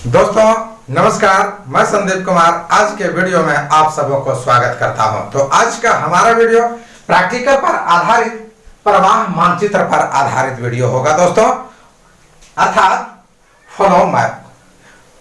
दोस्तों नमस्कार, मैं संदीप कुमार आज के वीडियो में आप सबों को स्वागत करता हूं। तो आज का हमारा वीडियो प्रैक्टिकल पर आधारित प्रवाह मानचित्र पर आधारित वीडियो होगा दोस्तों, अर्थात फ्लो मैप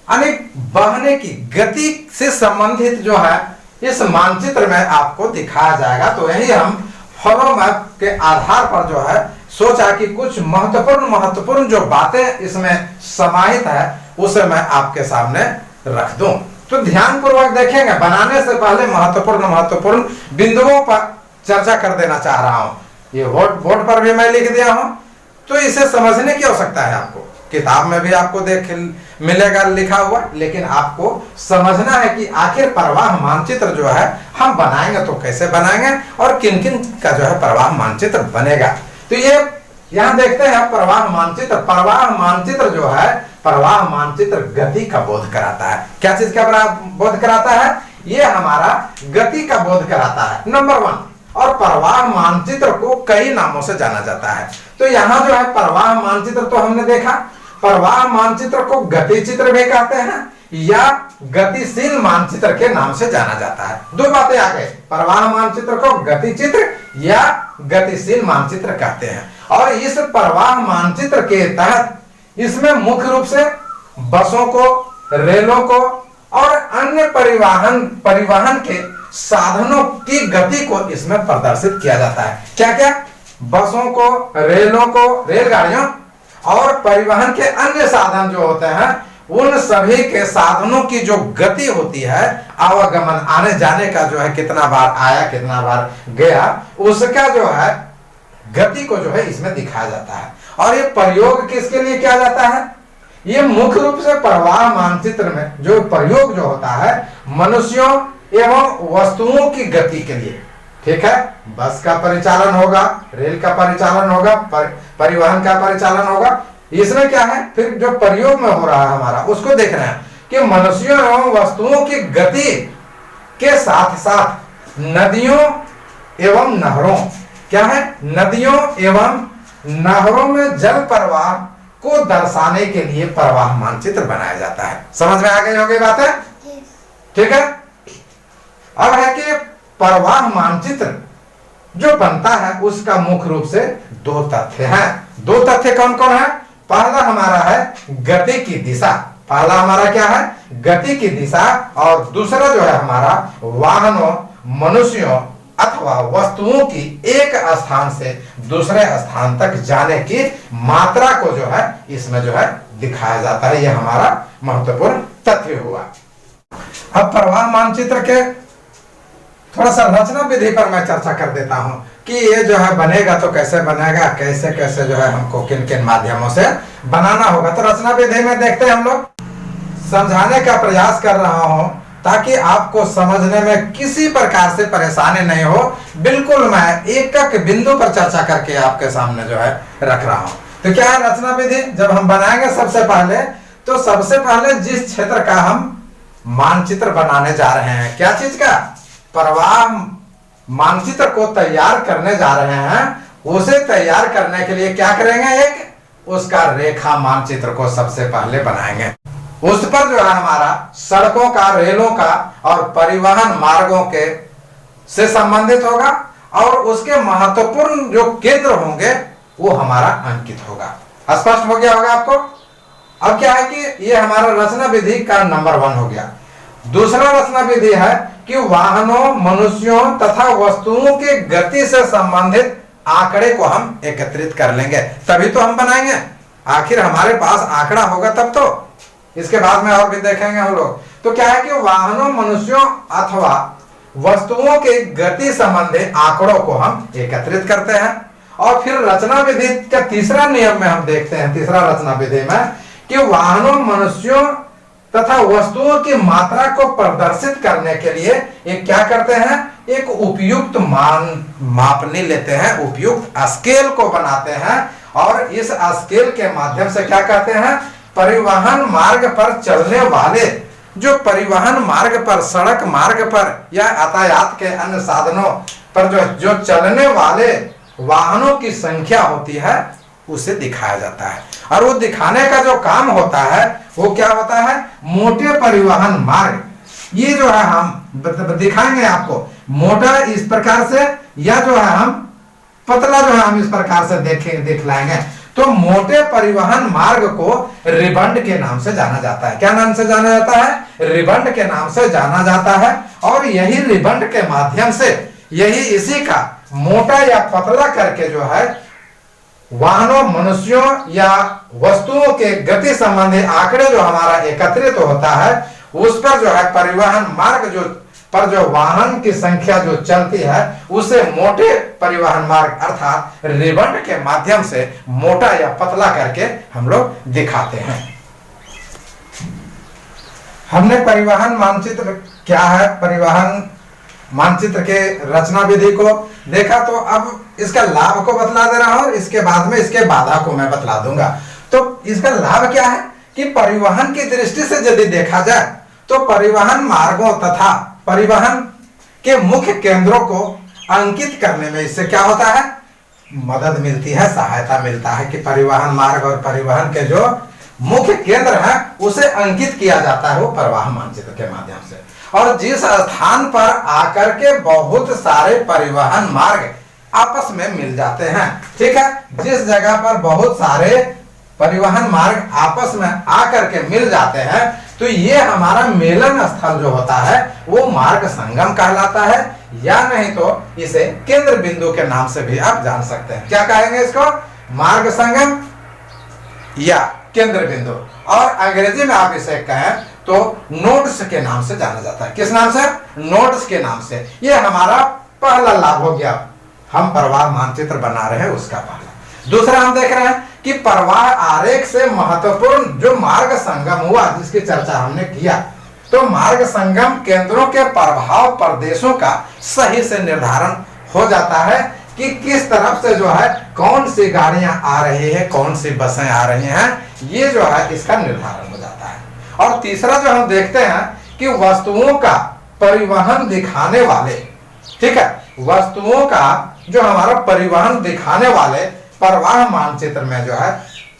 यानी बहने की गति से संबंधित जो है इस मानचित्र में आपको दिखाया जाएगा। तो यही हम फ्लो मैप के आधार पर जो है सोचा कि कुछ महत्वपूर्ण जो बातें इसमें समाहित है उसे मैं आपके सामने रख दूं। तो ध्यानपूर्वक देखेंगे, बनाने से पहले महत्वपूर्ण बिंदुओं पर चर्चा कर देना चाह रहा हूं। ये बोर्ड पर भी मैं लिख दिया हूं, तो इसे समझने की आवश्यकता है आपको। किताब में भी आपको मिलेगा लिखा हुआ, लेकिन आपको समझना है कि आखिर प्रवाह मानचित्र जो है हम बनाएंगे तो कैसे बनाएंगे और किन किन का जो है प्रवाह मानचित्र बनेगा। तो ये यहाँ देखते हैं प्रवाह मानचित्र जो है प्रवाह मानचित्र गति का बोध कराता है। क्या चीज का बोध कराता है? ये हमारा गति का बोध कराता है, नंबर 1। और प्रवाह मानचित्र को कई नामों से जाना जाता है। तो यहाँ जो है प्रवाह मानचित्र तो हमने देखा, प्रवाह मानचित्र को गति चित्र भी कहते हैं या गतिशील मानचित्र के नाम से जाना जाता है। दो बातें आ गई, प्रवाह मानचित्र को गति चित्र या गतिशील मानचित्र कहते हैं। और इस प्रवाह मानचित्र के तहत इसमें मुख्य रूप से बसों को, रेलों को और अन्य परिवहन के साधनों की गति को इसमें प्रदर्शित किया जाता है। क्या क्या? बसों को, रेलों को, रेलगाड़ियों और परिवहन के अन्य साधन जो होते हैं उन सभी के साधनों की जो गति होती है, आवागमन आने जाने का जो है कितना बार आया कितना बार गया, उसका जो है गति को जो है इसमें दिखाया जाता है। और ये प्रयोग किसके लिए किया जाता है? ये मुख्य रूप से प्रवाह मानचित्र में जो प्रयोग जो होता है मनुष्यों एवं वस्तुओं की गति के लिए। ठीक है, बस का परिचालन होगा, रेल का परिचालन होगा, परिवहन का परिचालन होगा। इसमें क्या है, फिर जो प्रयोग में हो रहा है हमारा उसको देखना है कि मनुष्यों एवं वस्तुओं की गति के साथ साथ नदियों एवं नहरों, क्या है, नदियों एवं नहरों में जल प्रवाह को दर्शाने के लिए प्रवाह मानचित्र बनाया जाता है। समझ में आ गई होगी बातें? ठीक है। अब है कि प्रवाह मानचित्र जो बनता है उसका मुख्य रूप से दो तथ्य हैं। दो तथ्य कौन कौन है? पहला हमारा है गति की दिशा, पहला हमारा क्या है? गति की दिशा। और दूसरा जो है हमारा वाहनों, मनुष्यों अथवा वस्तुओं की एक स्थान से दूसरे स्थान तक जाने की मात्रा को जो है इसमें जो है दिखाया जाता है। यह हमारा महत्वपूर्ण तथ्य हुआ। अब प्रवाह मानचित्र के थोड़ा सा रचना विधि पर मैं चर्चा कर देता हूं कि ये जो है बनेगा तो कैसे बनेगा, कैसे कैसे जो है हमको किन किन माध्यमों से बनाना होगा। तो रचना विधि में देखते हैं हम लोग, समझाने का प्रयास कर रहा हूं ताकि आपको समझने में किसी प्रकार से परेशानी नहीं हो। बिल्कुल मैं एक एक बिंदु पर चर्चा करके आपके सामने जो है रख रहा हूं। तो क्या है रचना विधि? जब हम बनाएंगे सबसे पहले जिस क्षेत्र का हम मानचित्र बनाने जा रहे हैं, क्या चीज का? प्रवाह मानचित्र को तैयार करने जा रहे हैं, उसे तैयार करने के लिए क्या करेंगे? एक उसका रेखा मानचित्र को सबसे पहले बनाएंगे। उस पर जो है हमारा सड़कों का, रेलों का और परिवहन मार्गों के से संबंधित होगा और उसके महत्वपूर्ण जो केंद्र होंगे वो हमारा अंकित होगा। स्पष्ट हो गया होगा आपको? अब क्या है कि ये हमारा रचना विधि का नंबर 1 हो गया। दूसरा रचना विधि है कि वाहनों, मनुष्यों तथा वस्तुओं की गति से संबंधित आंकड़े को हम एकत्रित कर लेंगे, तभी तो हम बनाएंगे। आखिर हमारे पास आंकड़ा होगा तब तो। इसके बाद में और भी देखेंगे हम लोग। तो क्या है कि वाहनों, मनुष्यों अथवा वस्तुओं की गति संबंधी आंकड़ों को हम एकत्रित करते हैं। और फिर रचना विधि का तीसरा नियम में हम देखते हैं, तीसरा रचना विधि में, कि वाहनों, मनुष्यों तथा वस्तुओं की मात्रा को प्रदर्शित करने के लिए एक क्या करते हैं? एक उपयुक्त मापनी लेते हैं, उपयुक्त स्केल को बनाते हैं। और इस स्केल के माध्यम से क्या कहते हैं? परिवहन मार्ग पर चलने वाले, जो परिवहन मार्ग पर, सड़क मार्ग पर या यातायात के अन्य साधनों पर जो चलने वाले वाहनों की संख्या होती है उसे दिखाया जाता है। और वो दिखाने का जो काम होता है वो क्या होता है, मोटे परिवहन मार्ग। ये जो है हम दिखाएंगे आपको मोटा इस प्रकार से, या जो है हम पतला जो है हम इस प्रकार से दिखलाएंगे। तो मोटे परिवहन मार्ग को रिबंड के नाम से जाना जाता है। क्या नाम से जाना जाता है, रिबंड के नाम से जाना जाता है। और यही रिबंड के माध्यम से, यही इसी का मोटा या पतला करके जो है वाहनों, मनुष्यों या वस्तुओं के गति संबंधी आंकड़े जो हमारा एकत्रित होता है, उस पर जो है परिवहन मार्ग जो वाहन की संख्या जो चलती है उसे मोटे परिवहन मार्ग अर्थात रिबंड के माध्यम से मोटा या पतला करके हम लोग दिखाते हैं। हमने परिवहन मानचित्र क्या है, परिवहन मानचित्र के रचना विधि को देखा। तो अब इसका लाभ को बतला दे रहा हूं, इसके बाद में इसके बाधा को मैं बतला दूंगा। तो इसका लाभ क्या है कि परिवहन की दृष्टि से यदि देखा जाए तो परिवहन मार्गों तथा परिवहन के मुख्य केंद्रों को अंकित करने में इससे क्या होता है, मदद मिलती है, सहायता मिलता है कि परिवहन मार्ग और परिवहन के जो मुख्य केंद्र है उसे अंकित किया जाता है वो परिवहन मानचित्र के माध्यम से। और जिस स्थान पर आकर के बहुत सारे परिवहन मार्ग आपस में मिल जाते हैं, ठीक है, जिस जगह पर बहुत सारे परिवहन मार्ग आपस में आकर के मिल जाते हैं, तो ये हमारा मेलन स्थल जो होता है वो मार्ग संगम कहलाता है, या नहीं तो इसे केंद्र बिंदु के नाम से भी आप जान सकते हैं। क्या कहेंगे इसको, मार्ग संगम या केंद्र बिंदु। और अंग्रेजी में आप इसे कहें तो नोड्स के नाम से जाना जाता है। किस नाम से, नोड्स के नाम से। ये हमारा पहला लाभ हो गया, हम प्रवाह मानचित्र बना रहे हैं उसका पहला। दूसरा हम देख रहे हैं कि प्रवाह आरेख से महत्वपूर्ण जो मार्ग संगम हुआ जिसकी चर्चा हमने किया, तो मार्ग संगम केंद्रों के प्रभाव प्रदेशों का सही से निर्धारण हो जाता है कि किस तरफ से जो है कौन सी गाड़ियां आ रही है, कौन सी बसें आ रही हैं, ये जो है इसका निर्धारण हो जाता है। और तीसरा जो हम देखते हैं कि वस्तुओं का परिवहन दिखाने वाले, ठीक है, वस्तुओं का जो हमारा परिवहन दिखाने वाले प्रवाह मानचित्र में जो है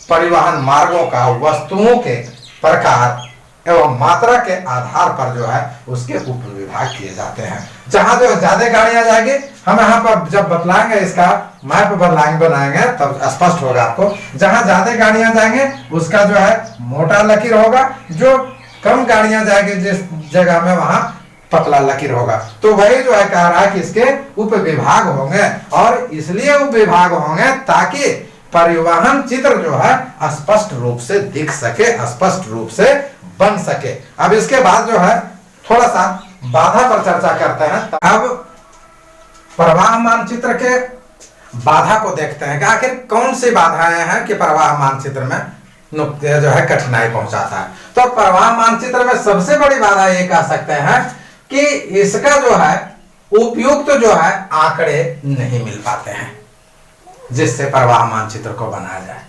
परिवहन मार्गों का वस्तुओं के प्रकार एवं मात्रा के आधार पर जो है उसके उप विभाग किए जाते हैं। जहां जो ज्यादा गाड़ियां जाएंगी, हम यहाँ पर जब बतलाएंगे इसका मैप बनाएंगे तब स्पष्ट होगा आपको। जहां ज्यादा गाड़ियां जाएंगे उसका जो है मोटा लकीर होगा, जो कम गाड़ियां जाएंगी जिस जगह में वहां पतला लकीर होगा। तो वही जो है कह रहा है कि इसके उप विभाग होंगे, और इसलिए उप विभाग होंगे ताकि परिवहन चित्र जो है स्पष्ट रूप से दिख सके, स्पष्ट रूप से बन सके। अब इसके बाद जो है थोड़ा सा बाधा पर चर्चा करते हैं। अब प्रवाह मानचित्र के बाधा को देखते हैं कि आखिर कौन सी बाधाएं हैं कि प्रवाह मानचित्र में जो है कठिनाई पहुंचाता है। तो प्रवाह मानचित्र में सबसे बड़ी बाधा ये कह सकते हैं कि इसका जो है उपयुक्त जो है आंकड़े नहीं मिल पाते हैं जिससे प्रवाह मानचित्र को बनाया जाए।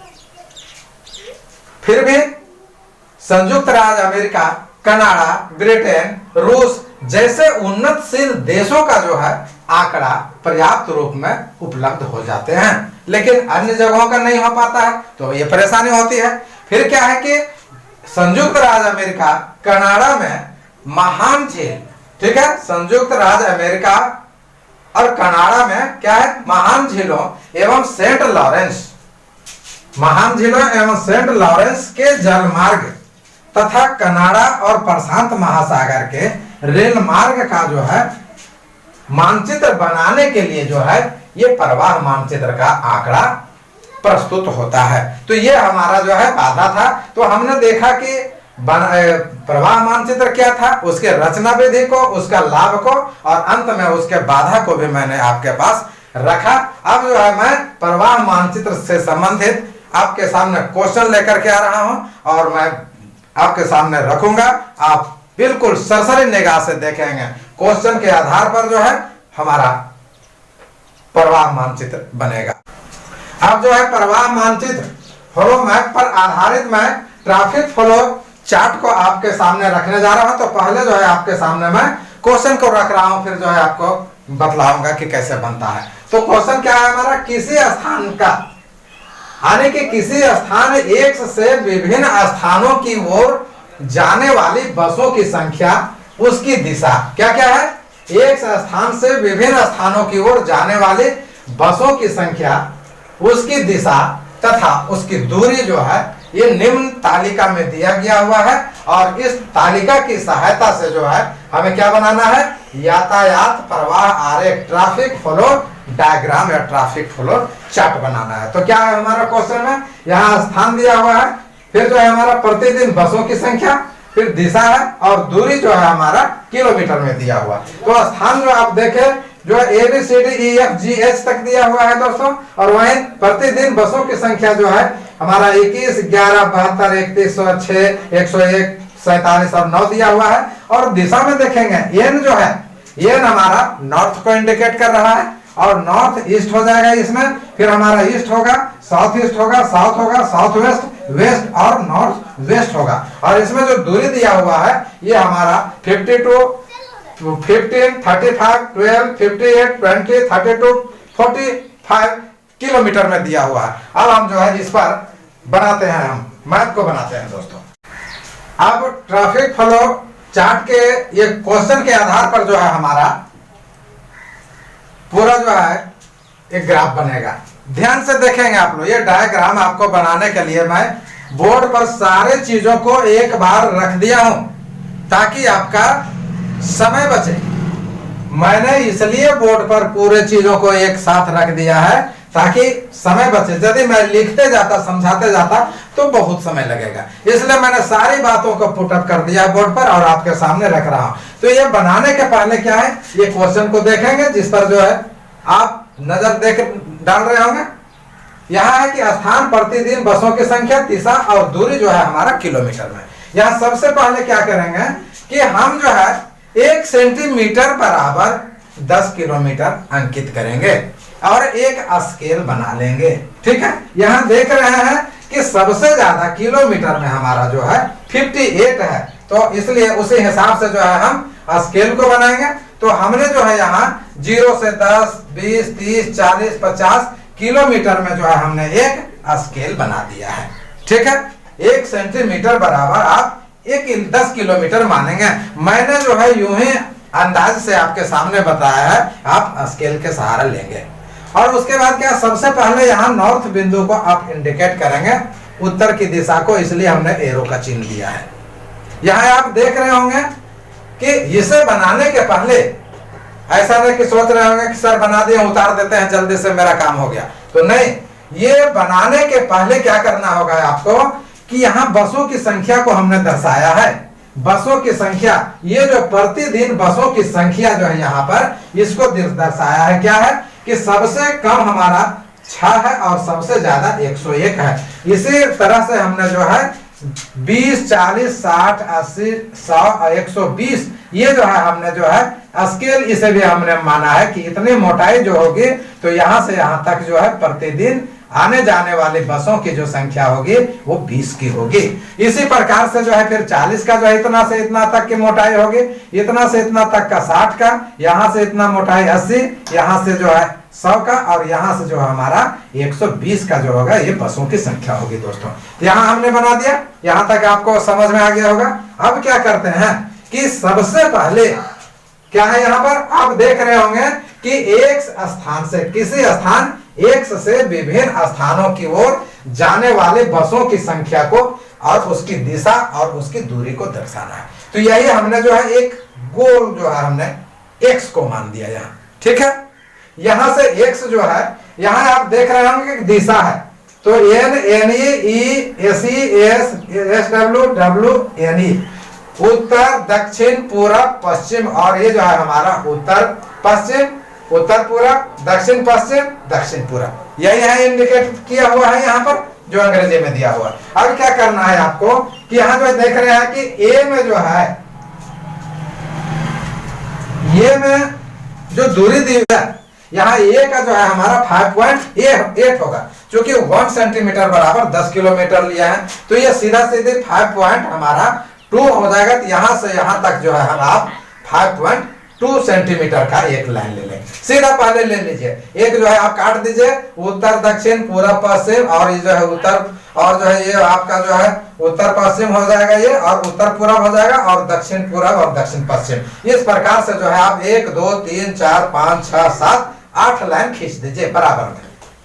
फिर भी संयुक्त राज्य अमेरिका, कनाडा, ब्रिटेन, रूस जैसे उन्नतशील देशों का जो है आंकड़ा पर्याप्त रूप में उपलब्ध हो जाते हैं, लेकिन अन्य जगहों का नहीं हो पाता है, तो ये परेशानी होती है। फिर क्या है कि संयुक्त राज्य अमेरिका, कनाडा में महान झील, ठीक है, संयुक्त राज्य अमेरिका और कनाडा में क्या है, महान झीलों एवं सेंट लॉरेंस, महान झीलों एवं सेंट लॉरेंस के जलमार्ग तथा कनाडा और प्रशांत महासागर के रेल मार्ग का जो है मानचित्र बनाने के लिए जो है ये प्रवाह मानचित्र का आंकड़ा प्रस्तुत होता है। तो ये हमारा जो है बाधा था। तो हमने देखा कि प्रवाह मानचित्र क्या था, उसके रचना विधि को, उसका लाभ को, और अंत में उसके बाधा को भी मैंने आपके पास रखा। अब जो है मैं प्रवाह मानचित्र से संबंधित आपके सामने क्वेश्चन लेकर के आ रहा हूं और मैं आपके सामने रखूंगा। आप बिल्कुल सरसरी निगाह से देखेंगे, क्वेश्चन के आधार पर जो है हमारा प्रवाह मानचित्र बनेगा। अब जो है प्रवाह मानचित्र फ्लो मैप पर आधारित मैं ट्रैफिक फ्लो चार्ट को आपके सामने रखने जा रहा हूं। तो पहले जो है आपके सामने मैं क्वेश्चन को रख रहा हूं, फिर जो है आपको बतलाऊंगा कि कैसे बनता है। तो क्वेश्चन क्या है हमारा, किसी स्थान का यानी कि किसी स्थान X से विभिन्न स्थानों की ओर जाने वाली बसों की संख्या, उसकी दिशा, क्या क्या है, एक स्थान से विभिन्न स्थानों की ओर जाने वाली बसों की संख्या, उसकी दिशा तथा उसकी दूरी जो है ये निम्न तालिका में दिया गया हुआ है। और इस तालिका की सहायता से जो है हमें क्या बनाना है, यातायात प्रवाह आरेख, ट्रैफिक फ्लो डायग्राम या ट्रैफिक फ्लो चार्ट बनाना है। तो क्या है हमारा क्वेश्चन में, यहाँ स्थान दिया हुआ है, फिर जो है हमारा प्रतिदिन बसों की संख्या, फिर दिशा है और दूरी जो है हमारा किलोमीटर में दिया हुआ। तो स्थान जो आप देखें जो है ABCDEFGH तक दिया हुआ है दोस्तों, और वहीं प्रतिदिन बसों की संख्या जो है हमारा 21, 11, 72, 31, 106, 101, 47 और 9 दिया हुआ है। और दिशा में देखेंगे एन जो है, एन हमारा नॉर्थ को इंडिकेट कर रहा है और नॉर्थ ईस्ट हो जाएगा इसमें, फिर हमारा ईस्ट होगा, साउथ ईस्ट होगा, साउथ होगा, साउथ वेस्ट, वेस्ट और नॉर्थ वेस्ट होगा। और इसमें जो दूरी दिया हुआ है ये हमारा 52, 15, 35, 12, 58, 20, 32, 45 किलोमीटर में दिया हुआ है। अब हम जो है इस पर बनाते हैं, हम मैप को बनाते हैं दोस्तों। अब ट्रैफिक फ्लो चार्ट के ये क्वेश्चन के आधार पर जो है हमारा पूरा जो है एक ग्राफ बनेगा। ध्यान से देखेंगे आप लोग, ये डायग्राम आपको बनाने के लिए मैं बोर्ड पर सारे चीजों को एक बार रख दिया हूं ताकि आपका समय बचे। मैंने इसलिए बोर्ड पर पूरे चीजों को एक साथ रख दिया है ताकि समय बचे। यदि मैं लिखते जाता, समझाते जाता तो बहुत समय लगेगा, इसलिए मैंने सारी बातों को पुटअप कर दिया बोर्ड पर और आपके सामने रख रहा हूं। तो ये बनाने के पहले क्या है, ये क्वेश्चन को देखेंगे जिस पर जो है आप नजर देख डाल रहे होंगे। यहाँ है कि स्थान, प्रतिदिन बसों की संख्या, दिशा और दूरी जो है हमारा किलोमीटर में। यहाँ सबसे पहले क्या करेंगे कि हम जो है 1 सेंटीमीटर बराबर 10 किलोमीटर अंकित करेंगे और एक स्केल बना लेंगे। ठीक है, यहाँ देख रहे हैं कि सबसे ज्यादा किलोमीटर में हमारा जो है 58 है, तो इसलिए उसी हिसाब से जो है हम स्केल को बनाएंगे। तो हमने जो है यहाँ 0 से 10, 20, 30, 40, 50 किलोमीटर में जो है हमने एक स्केल बना दिया है। ठीक है, 1 सेंटीमीटर बराबर आप 10 किलोमीटर मानेंगे। मैंने जो है यूं ही अंदाज से आपके सामने बताया है, आप स्केल के सहारा लेंगे। और उसके बाद क्या, सबसे पहले यहाँ नॉर्थ बिंदु को आप इंडिकेट करेंगे, उत्तर की दिशा को, इसलिए हमने एरो का चिन्ह दिया है। यहाँ आप देख रहे होंगे कि इसे बनाने के पहले ऐसा नहीं कि सोच रहे होंगे कि सर बना दिए उतार देते हैं जल्दी से मेरा काम हो गया, तो नहीं, ये बनाने के पहले क्या करना होगा आपको कि यहाँ बसों की संख्या को हमने दर्शाया है। बसों की संख्या, ये जो प्रतिदिन बसों की संख्या जो है यहाँ पर इसको दर्शाया है। क्या है कि सबसे कम हमारा 6 है और सबसे ज्यादा 101 है। इसी तरह से हमने जो है 20, 40, 60, 80, 100 और 120 ये जो है हमने जो है स्केल, इसे भी हमने माना है कि इतनी मोटाई जो होगी तो यहाँ से यहाँ तक जो है प्रतिदिन आने जाने वाली बसों की जो संख्या होगी वो 20 की होगी। इसी प्रकार से जो है फिर 40 का जो है इतना से इतना तक की मोटाई होगी, इतना से इतना तक का 60 का, यहाँ से इतना मोटाई 80, यहाँ से जो है 100 का और यहाँ से जो हमारा 120 का जो होगा ये बसों की संख्या होगी दोस्तों। यहाँ हमने बना दिया, यहाँ तक आपको समझ में आ गया होगा। अब क्या करते हैं कि सबसे पहले क्या है, यहाँ पर आप देख रहे होंगे कि एक स्थान से, किसी स्थान X से विभिन्न स्थानों की ओर जाने वाले बसों की संख्या को और उसकी दिशा और उसकी दूरी को दर्शाना है। तो यही हमने जो है एक गोल जो है हमने X को मान दिया यहाँ। ठीक है, यहां से X जो है, यहाँ आप देख रहे होंगे कि दिशा है, तो N, NE, E, SE, SW, W, NE, उत्तर, दक्षिण, पूरब, पश्चिम, और ये जो है हमारा उत्तर पश्चिम, उत्तर पूरब, दक्षिण पश्चिम, दक्षिण पूरब, यही है इंडिकेट किया हुआ है यहाँ पर जो अंग्रेजी में दिया हुआ है। अब क्या करना है आपको कि यहाँ जो देख रहे हैं कि A में जो है, ये में जो दूरी दी है यहाँ A का जो है हमारा 5.8 होगा, क्योंकि 1 सेंटीमीटर बराबर 10 किलोमीटर लिया है, तो ये सीधा सीधे 5 पॉइंट हमारा 2 हो जाएगा। तो यहाँ से यहाँ तक जो है हम आप 5.2 2 सेंटीमीटर का एक लाइन ले लेंगे। सीधा पहले ले लीजिए, एक जो है आप काट दीजिए उत्तर दक्षिण पूर्व पश्चिम, और ये जो है उत्तर, और जो है ये आपका जो है उत्तर पश्चिम हो जाएगा ये, और उत्तर पूर्व हो जाएगा, और दक्षिण पूर्व और दक्षिण पश्चिम। इस प्रकार से जो है आप 1 2 3 4 5 6 7 8 लाइन खींच दीजिए बराबर में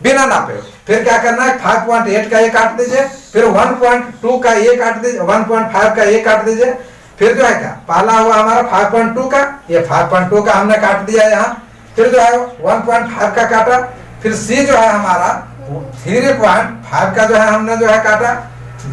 बिना नापे। फिर क्या करना है, 5.8 का ये काट दीजिए, फिर 1.2 का ये काट दीजिए, 1.5 का ये काट दीजिए। फिर जो है क्या पहला हुआ हमारा 5.2 का, ये 5.2 का हमने काट दिया यहाँ। फिर जो है 1.5 का काटा, फिर सी जो है हमारा 3.5 का जो है हमने जो है काटा,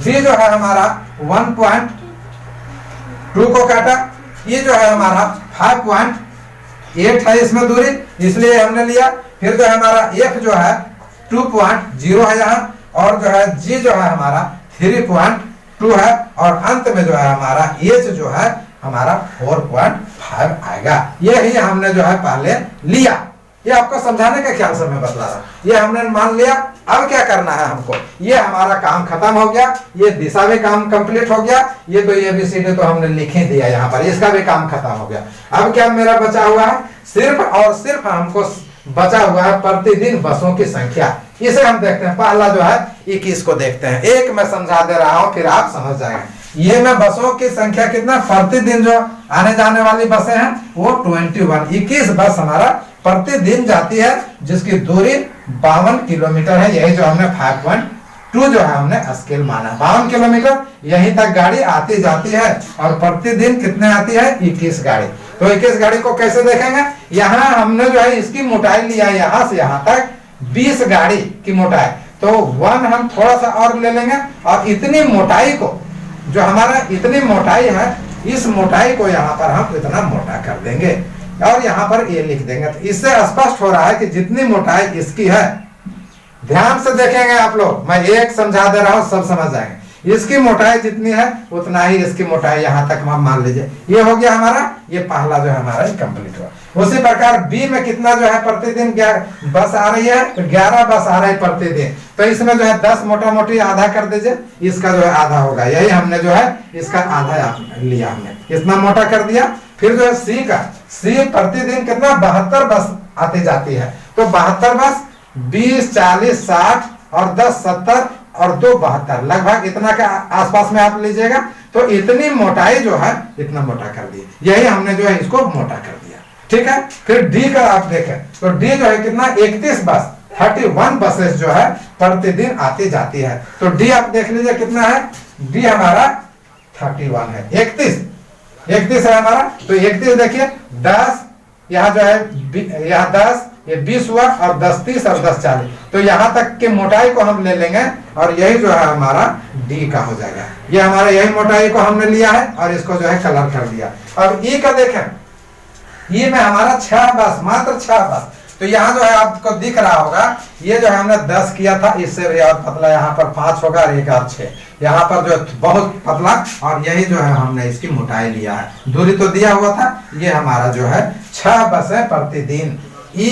डी जो है हमारा 1.2 को काटा, ये जो है हमारा 5.8 है इसमें दूरी, इसलिए हमने लिया। फिर जो है हमारा एफ जो है 2.0 है यहाँ, और जो है जी जो है हमारा 3.2 है, और अंत में जो है हमारा एच जो है हमारा 4.5 आएगा। यही हमने जो है पहले लिया, ये आपको समझाने का ख्याल से मैं बतला रहा हूँ। ये हमने मान लिया, अब क्या करना है हमको, ये हमारा काम खत्म हो गया, ये दिशा भी काम कंप्लीट हो गया, ये तो ABCD तो हमने लिख ही दिया यहाँ पर, इसका भी काम खत्म हो गया। अब क्या मेरा बचा हुआ है, सिर्फ और सिर्फ हमको बचा हुआ है प्रतिदिन बसों की संख्या। इसे हम देखते हैं, पहला जो है 21 को देखते हैं। एक मैं समझा दे रहा हूं, फिर आप समझ जाएंगे। ये मैं बसों की संख्या कितना, प्रतिदिन जो आने जाने वाली बसें हैं वो 21 बस हमारा प्रतिदिन जाती है, जिसकी दूरी 52 किलोमीटर है। यही जो हमने 5.2 जो है हमने स्केल माना, 52 किलोमीटर यहीं तक गाड़ी आती जाती है, और प्रतिदिन कितने आती है, 21 गाड़ी। तो 21 गाड़ी को कैसे देखेंगे, यहाँ हमने जो है इसकी मोटाई लिया है यहाँ से यहाँ तक 20 गाड़ी की मोटाई, तो 1 हम थोड़ा सा और ले लेंगे, और इतनी मोटाई को, जो हमारा इतनी मोटाई है, इस मोटाई को यहाँ पर हम इतना मोटा कर देंगे, और यहाँ पर ये लिख देंगे। तो इससे स्पष्ट हो रहा है कि जितनी मोटाई इसकी है, ध्यान से देखेंगे आप लोग, मैं एक समझा दे रहा हूँ, सब समझ जाएंगे। इसकी मोटाई जितनी है उतना ही इसकी मोटाई यहाँ तक हम मान लीजिए। ये हो गया हमारा, ये पहला जो है हमारा कंप्लीट हुआ। उसी प्रकार बी में कितना जो है प्रतिदिन बस आ रही है, तो 11 बस आ रही है प्रतिदिन। तो इसमें जो है 10 मोटा मोटी आधा कर दीजिए, इसका जो है आधा होगा, यही हमने जो है इसका आधा लिया, हमने इतना मोटा कर दिया। फिर जो है सी का, सी प्रतिदिन कितना 72 बस आती जाती है, तो 72 बस 20 40 60 और 10 70 और 2 72, लगभग इतना का आसपास में आप लीजिएगा। तो इतनी मोटाई जो है इतना मोटा कर दी, यही हमने जो है इसको मोटा कर दिया, ठीक है। फिर डी का आप देखें, तो डी जो है कितना 31 बस, 31 बसेस जो है प्रतिदिन आती जाती है। तो डी आप देख लीजिए कितना है, डी हमारा 31 है, 31 है हमारा। तो 31 देखिए 10, यहाँ जो है यहाँ 10, ये 20 हुआ, और 10 30 और 10 40, तो यहाँ तक के मोटाई को हम ले लेंगे, और यही जो है हमारा डी का हो जाएगा। ये हमारा यही मोटाई को हमने लिया है, और इसको जो है कलर कर दिया। अब ई का देखें, ये में हमारा 6 बस, मात्र 6 बस। तो यहाँ जो है आपको दिख रहा होगा, ये जो है हमने 10 किया था, इससे भी और पतला यहाँ पर 5 होगा, और 1 और 6 यहाँ पर जो बहुत पतला, और यही जो है हमने इसकी मोटाई लिया है। दूरी तो दिया हुआ था, ये हमारा जो है 6 बसें प्रतिदिन ई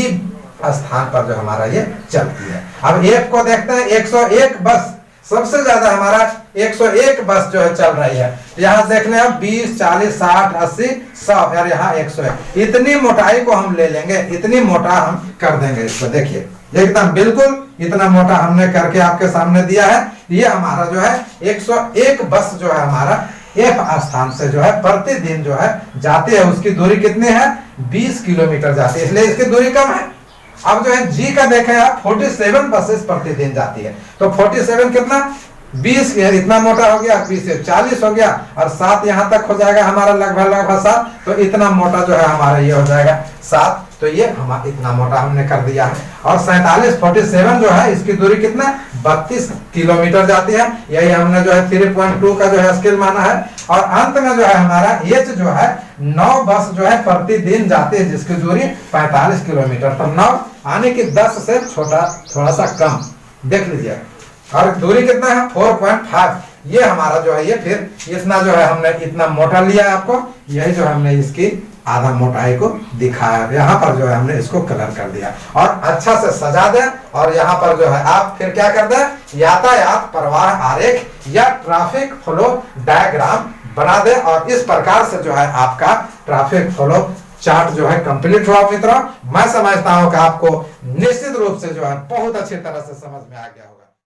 स्थान पर जो हमारा ये चलती है। अब एफ को देखते हैं, 101 बस, सबसे ज्यादा हमारा 101 बस जो है चल रही है। यहाँ देख लें आप 20 40 60 80 100, और यहाँ 101, इतनी मोटाई को हम ले लेंगे, इतनी मोटा हम कर देंगे इसको। देखिए एकदम बिल्कुल इतना मोटा हमने करके आपके सामने दिया है। ये हमारा जो है 101 बस जो है हमारा एफ स्थान से जो है प्रतिदिन जो है जाती है। उसकी दूरी कितनी है, 20 किलोमीटर जाती है, इसलिए इसकी दूरी कम है। अब जो है जी का देखें आप, 47 बसेस प्रतिदिन जाती है। तो 47 कितना 20, इतना मोटा हो गया, 20 से 40 हो गया, और 7 यहाँ तक हो जाएगा हमारा, लगभग 7। तो इतना मोटा जो है हमारा ये हो जाएगा 7। तो ये हमारा इतना मोटा हमने कर दिया है। और 47 जो है इसकी दूरी कितना 32 किलोमीटर जाती है। यही हमने जो है 3.2 का जो है स्केल माना है। और अंत में जो है हमारा एच जो है 9 बस जो है प्रतिदिन जाती है, जिसकी दूरी 45 किलोमीटर। तो 9 आने की 10 से छोटा, थोड़ा सा कम देख लीजिए। और दूरी कितना है 4.5। ये हमारा जो है ये फिर इतना जो है हमने इतना मोटा लिया है आपको, यही जो हमने इसकी आधा मोटाई को दिखाया। यहाँ पर जो है हमने इसको कलर कर दिया और अच्छा से सजा दें। और यहाँ पर जो है आप फिर क्या कर दें, यातायात प्रवाह आरेख या ट्रैफिक फ्लो डायग्राम बना दें। और इस प्रकार से जो है आपका ट्रैफिक फ्लो चार्ट जो है कंप्लीट हुआ मित्रों। मैं समझता हूं कि आपको निश्चित रूप से जो है बहुत अच्छी तरह से समझ में आ गया होगा।